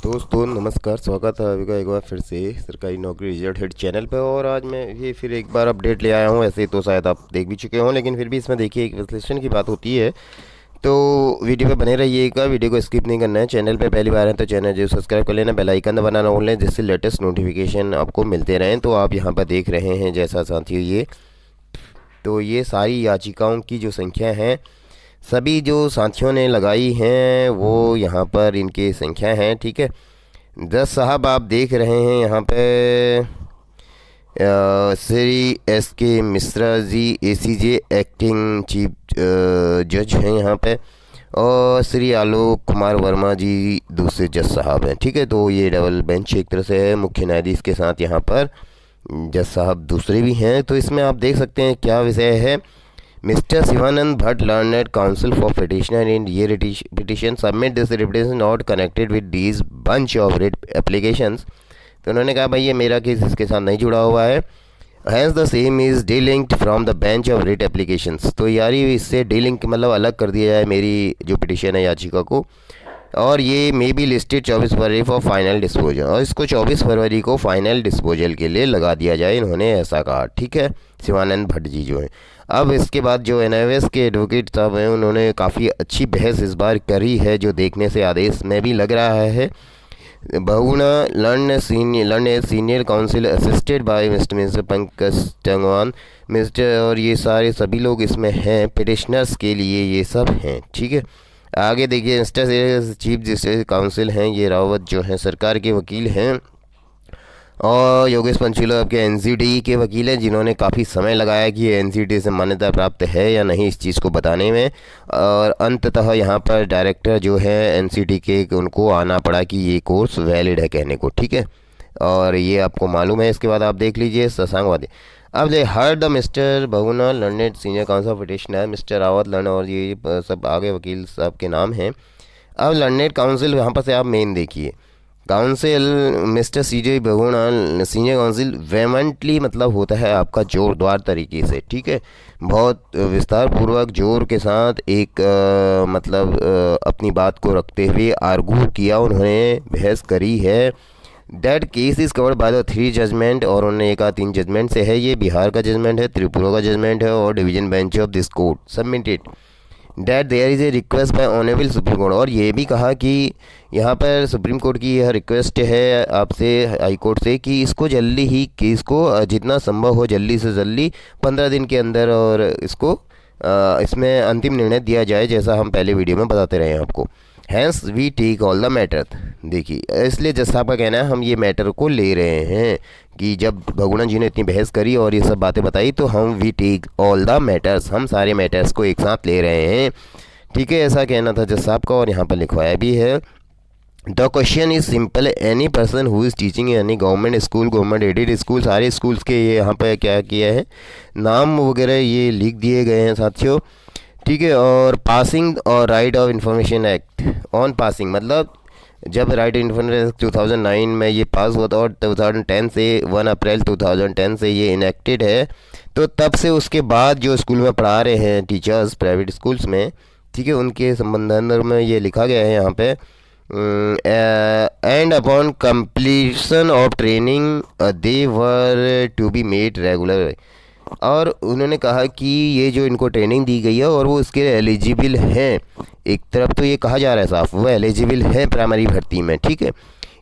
दोस्तों नमस्कार, स्वागत है आपका एक बार फिर से सरकारी नौकरी रिजल्ट हिट चैनल पे। और आज मैं ये फिर एक बार अपडेट ले आया हूँ। ऐसे तो शायद आप देख भी चुके हों, लेकिन फिर भी इसमें देखिए एक विश्लेषण की बात होती है, तो वीडियो पे बने रहिएगा। वीडियो को स्किप नहीं करना है। चैनल पे पहली बार है तो चैनल जो सब्सक्राइब कर लेना, बेल आइकन दबाना ना भूलें, जिससे लेटेस्ट नोटिफिकेशन आपको मिलते रहें। तो आप यहाँ पर देख रहे हैं जैसा साथियों ये सारी याचिकाओं की जो संख्या है, सभी जो साथियों ने लगाई हैं वो यहाँ पर इनकी संख्या है। ठीक है, 10 साहब आप देख रहे हैं यहाँ पे श्री एस के Mishra ji ACJ acting chief जज हैं यहाँ पे, और श्री आलोक कुमार वर्मा जी दूसरे जज साहब हैं। ठीक है, तो ये डबल बेंच एक तरह से है। मुख्य न्यायाधीश के साथ यहाँ पर जज साहब दूसरे भी हैं। तो इसमें आप देख सकते हैं क्या विषय है। Mr. Sivanand Bhatt learned counsel for petitioner in ये petition submit this representation not connected with these bunch of writ applications। तो उन्होंने कहा भाई ये मेरा केस इसके साथ नहीं जुड़ा हुआ है। Hence the same is delinked from the bench of writ applications। तो यार ये इससे डिलिंक मतलब अलग कर दिया जाए मेरी जो पिटिशन है याचिका को, और ये may be listed 24 February for final disposal, और इसको 24 फरवरी को फाइनल डिस्पोजल के लिए लगा दिया जाए, इन्होंने ऐसा कहा। ठीक है, शिवानंद भट्ट जी जो हैं। अब इसके बाद जो NIOS के एडवोकेट साहब हैं उन्होंने काफ़ी अच्छी बहस इस बार करी है, जो देखने से आदेश में भी लग रहा है। Bahuguna learn senior counsel assisted by mister Pankaj Tangwan mister, और ये सारे सभी लोग इसमें हैं, पिटिशनर्स के लिए ये सब हैं। ठीक है, आगे देखिए मिस्टर चीफ जस्टिस काउंसिल हैं, ये रावत जो हैं सरकार के वकील हैं, और योगेश पंचोली आपके NCT के वकील हैं, जिन्होंने काफ़ी समय लगाया कि ये NCT से मान्यता प्राप्त है या नहीं इस चीज़ को बताने में, और अंततः यहाँ पर डायरेक्टर जो है NCT के उनको आना पड़ा कि ये कोर्स वैलिड है कहने को। ठीक है, और ये आपको मालूम है। इसके बाद आप देख लीजिए शशांक। अब they heard the mister Bahuna learned senior counsel petitioner mister Rawat learn, और ये सब आगे वकील साहब के नाम हैं। अब लर्नेड काउंसिल यहाँ पर से आप मेन देखिए, counsel mister CJ Bahuna senior counsel vehemently मतलब होता है आपका जोरदार तरीके से। ठीक है, बहुत विस्तार पूर्वक जोर के साथ एक अपनी बात को रखते हुए आर्गू किया, उन्होंने बहस करी है। That case is covered by the 3 judgment, और उन्होंने कहा 3 जजमेंट से है। ये बिहार का जजमेंट है, त्रिपुरा का जजमेंट है, और division bench of this court submitted that there is a request by honourable supreme court, और ये भी कहा कि यहाँ पर सुप्रीम कोर्ट की यह रिक्वेस्ट है आपसे हाई कोर्ट से कि इसको जल्दी ही केस को जितना संभव हो जल्दी से जल्दी 15 दिन के अंदर और इसको इसमें अंतिम निर्णय दिया जाए, जैसा हम पहले वीडियो में बताते रहे हैं आपको। Hence we take all the matter. देखिए इसलिए जज साहब का कहना है हम ये मैटर को ले रहे हैं कि जब भगुना जी ने इतनी बहस करी और ये सब बातें बताई, तो हम we take all the matters, हम सारे मैटर्स को एक साथ ले रहे हैं। ठीक है, ऐसा कहना था जज साहब का, और यहाँ पर लिखवाया भी है। The question is simple, any person who is teaching any government school, government aided school, सारे स्कूल्स के ये यहाँ पर क्या किया है, नाम वगैरह ये लिख दिए गए हैं साथियों। ठीक है, और पासिंग और right of information act on passing, मतलब जब राइट ऑफ इंफॉर्मेशन 2009 में ये पास हुआ था, और 2010 से 1 अप्रैल 2010 से ये इनेक्टेड है, तो तब से उसके बाद जो स्कूल में पढ़ा रहे हैं टीचर्स प्राइवेट स्कूल्स में, ठीक है, उनके संबंध में ये लिखा गया है यहाँ पे, and upon completion of training they were to be made regular, और उन्होंने कहा कि ये जो इनको ट्रेनिंग दी गई है और वो इसके एलिजिबल हैं, एक तरफ तो ये कहा जा रहा है साफ वो एलिजिबल है प्राइमरी भर्ती में। ठीक है,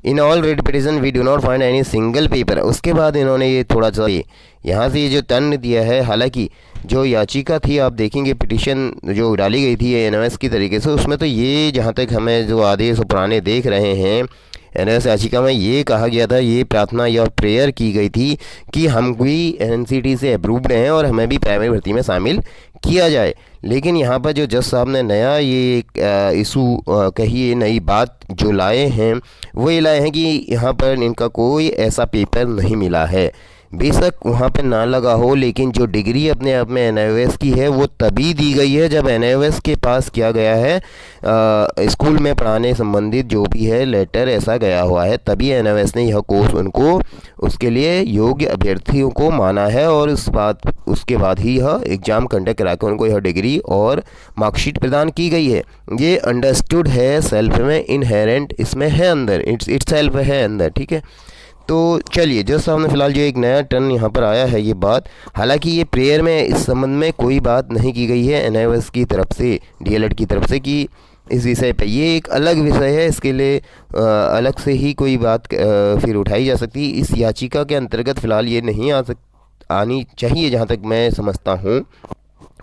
in all writ petition we do not find any single paper. उसके बाद इन्होंने ये थोड़ा सा यहाँ से ये जो टर्न दिया है, हालांकि जो याचिका थी आप देखेंगे पिटिशन जो डाली गई थी NIOS की तरीके से, उसमें तो ये जहाँ तक हमें जो आदेश पुराने देख रहे हैं NIOS याचिका में ये कहा गया था, ये प्रार्थना या प्रेयर की गई थी कि हम भी NCT से अप्रूव्ड हैं और हमें भी प्राइमरी भर्ती में शामिल किया जाए। लेकिन यहाँ पर जो जज साहब ने नया ये इशू कही, नई बात जो लाए हैं वो ये लाए हैं कि यहाँ पर इनका कोई ऐसा पेपर नहीं मिला है। बेशक वहाँ पे ना लगा हो, लेकिन जो डिग्री अपने आप में एनआईओएस की है वो तभी दी गई है जब एनआईओएस के पास किया गया है स्कूल में पढ़ाने संबंधित जो भी है लेटर ऐसा गया हुआ है, तभी एनआईओएस ने यह कोर्स उनको उसके लिए योग्य अभ्यर्थियों को माना है और उसके बाद ही यह एग्ज़ाम कंडक्ट करा कर उनको यह डिग्री और मार्कशीट प्रदान की गई है। ये अंडरस्टूड है, सेल्फ में इनहेरेंट इसमें है अंदर, इट्स सेल्फ है अंदर, ठीक है। तो चलिए जस्ट सामने फ़िलहाल जो एक नया टर्न यहाँ पर आया है ये बात, हालांकि ये प्रेयर में इस संबंध में कोई बात नहीं की गई है एनआईओएस की तरफ से, डीएलएड की तरफ से, कि इस विषय पे ये एक अलग विषय है, इसके लिए अलग से ही कोई बात फिर उठाई जा सकती। इस याचिका के अंतर्गत फ़िलहाल ये नहीं आनी चाहिए जहाँ तक मैं समझता हूँ,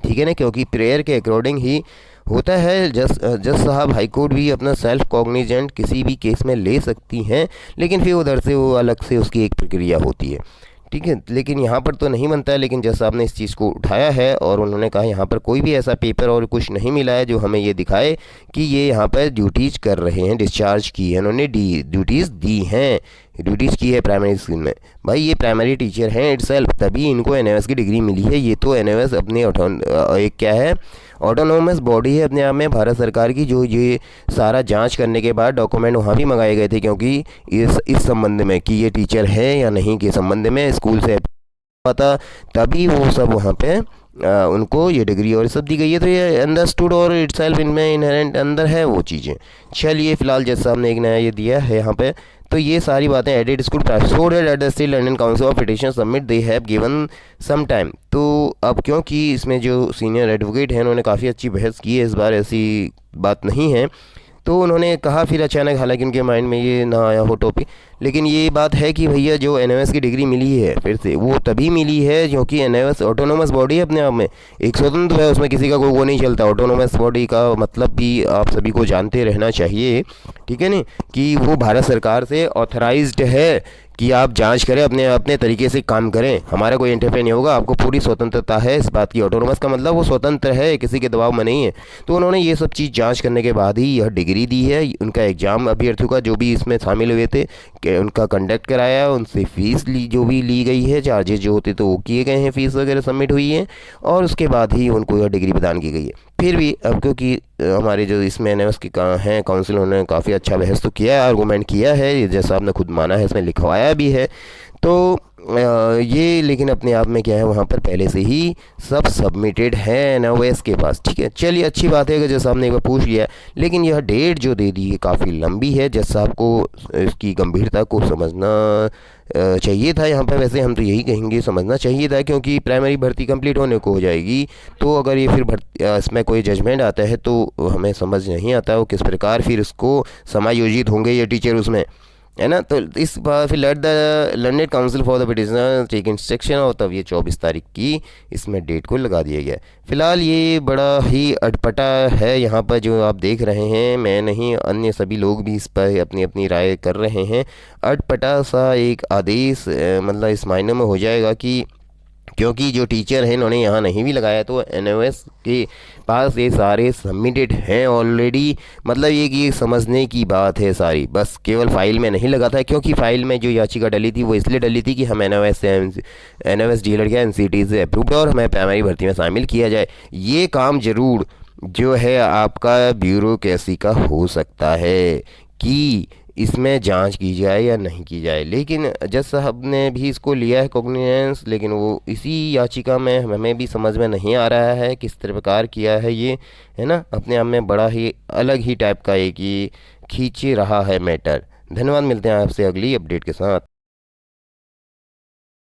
ठीक है ना, क्योंकि प्रेयर के अकॉर्डिंग ही होता है। जज साहब हाई कोर्ट भी अपना सेल्फ कॉग्निजेंट किसी भी केस में ले सकती हैं, लेकिन फिर उधर से वो अलग से उसकी एक प्रक्रिया होती है, ठीक है। लेकिन यहाँ पर तो नहीं बनता है, लेकिन जज साहब ने इस चीज़ को उठाया है और उन्होंने कहा यहाँ पर कोई भी ऐसा पेपर और कुछ नहीं मिला है जो हमें ये दिखाए कि ये यहाँ पर ड्यूटीज़ कर रहे हैं, डिस्चार्ज की है उन्होंने, ड्यूटीज़ दी हैं, ड्यूटीज़ की है प्राइमरी स्कूल में। भाई ये प्राइमरी टीचर हैं इटसेल्फ, तभी इनको एनआईओएस की डिग्री मिली है। ये तो एनआईओएस अपने एक क्या है, ऑटोनोमस बॉडी है अपने आप में भारत सरकार की, जो ये सारा जांच करने के बाद डॉक्यूमेंट वहाँ भी मंगाए गए थे, क्योंकि इस संबंध में कि ये टीचर है या नहीं के संबंध में स्कूल से पता, तभी वो सब वहाँ पे उनको ये डिग्री और सब दी गई है। तो ये अंडरस्टूड और इटसेल्फ इनमें इनहेरेंट अंदर है वो चीज़ें। चलिए फ़िलहाल जज साहब ने एक नया ये दिया है यहाँ पे, तो ये सारी बातें aided school private at the state learned counsel of petition submit they have given some time. तो अब क्योंकि इसमें जो सीनियर एडवोकेट हैं उन्होंने काफ़ी अच्छी बहस की है, इस बार ऐसी बात नहीं है, तो उन्होंने कहा फिर अचानक, हालांकि उनके माइंड में ये ना आया हो टॉपिक, लेकिन ये बात है कि भैया जो एनआईओएस की डिग्री मिली है फिर से वो तभी मिली है क्योंकि एनआईओएस ऑटोनोमस बॉडी है अपने आप में, एक स्वतंत्र है, उसमें किसी का कोई वो नहीं चलता। ऑटोनोमस बॉडी का मतलब भी आप सभी को जानते रहना चाहिए, ठीक है नहीं, कि वो भारत सरकार से ऑथराइज्ड है कि आप जांच करें, अपने अपने तरीके से काम करें, हमारा कोई इंटरफेयर नहीं होगा, आपको पूरी स्वतंत्रता है इस बात की। ऑटोनोमस का मतलब वो स्वतंत्र है, किसी के दबाव में नहीं है। तो उन्होंने ये सब चीज़ जांच करने के बाद ही यह डिग्री दी है। उनका एग्ज़ाम अभ्यर्थियों का जो भी इसमें शामिल हुए थे कि उनका कंडक्ट कराया, उनसे फ़ीस जो भी ली गई है, चार्जेस जो होते तो वो किए गए हैं, फ़ीस वगैरह सबमिट हुई है, और उसके बाद ही उनको यह डिग्री प्रदान की गई है। फिर भी अब क्योंकि हमारे जो इसमें एनआईओएस की हैं काउंसिल, उन्होंने काफ़ी अच्छा बहस तो किया है, आर्गूमेंट किया है, जैसा आपने खुद माना है, इसमें लिखवाया भी है, तो ये लेकिन अपने आप में क्या है, वहाँ पर पहले से ही सब सबमिटेड है एनआईओएस के पास, ठीक है। चलिए अच्छी बात है कि जैसा आपने एक बार पूछ लिया, लेकिन यह डेट जो दे दी है काफ़ी लंबी है, जैसा आपको इसकी गंभीरता को समझना चाहिए था यहाँ पर। वैसे हम तो यही कहेंगे समझना चाहिए था, क्योंकि प्राइमरी भर्ती कंप्लीट होने को हो जाएगी, तो अगर ये फिर इसमें कोई जजमेंट आता है तो हमें समझ नहीं आता वो किस प्रकार फिर उसको समायोजित होंगे ये टीचर उसमें, है ना। तो इस बार फिर let the learned counsel for the petitioner take instruction, और तब ये 24 तारीख की इसमें डेट को लगा दिया गया। फ़िलहाल ये बड़ा ही अटपटा है यहाँ पर जो आप देख रहे हैं, मैं नहीं अन्य सभी लोग भी इस पर अपनी अपनी राय कर रहे हैं। अटपटा सा एक आदेश मतलब इस मायने में हो जाएगा कि क्योंकि जो टीचर हैं इन्होंने यहाँ नहीं भी लगाया, तो एनआईओएस के पास ये सारे सबमिटेड हैं ऑलरेडी, मतलब ये समझने की बात है सारी, बस केवल फाइल में नहीं लगा था, क्योंकि फाइल में जो याचिका डली थी वो इसलिए डली थी कि हम एनआईओएस डीलर क्या एनसीटी से अप्रूव्ड है और हमें प्राइमरी भर्ती में शामिल किया जाए। ये काम ज़रूर जो है आपका ब्यूरोक्रेसी का हो सकता है कि इसमें जांच की जाए या नहीं की जाए, लेकिन जज साहब ने भी इसको लिया है कॉग्निजेंस, लेकिन वो इसी याचिका में हमें भी समझ में नहीं आ रहा है किस प्रकार किया है ये, है ना। अपने आप में बड़ा ही अलग ही टाइप का एक ये खींच रहा है मैटर। धन्यवाद, मिलते हैं आपसे अगली अपडेट के साथ।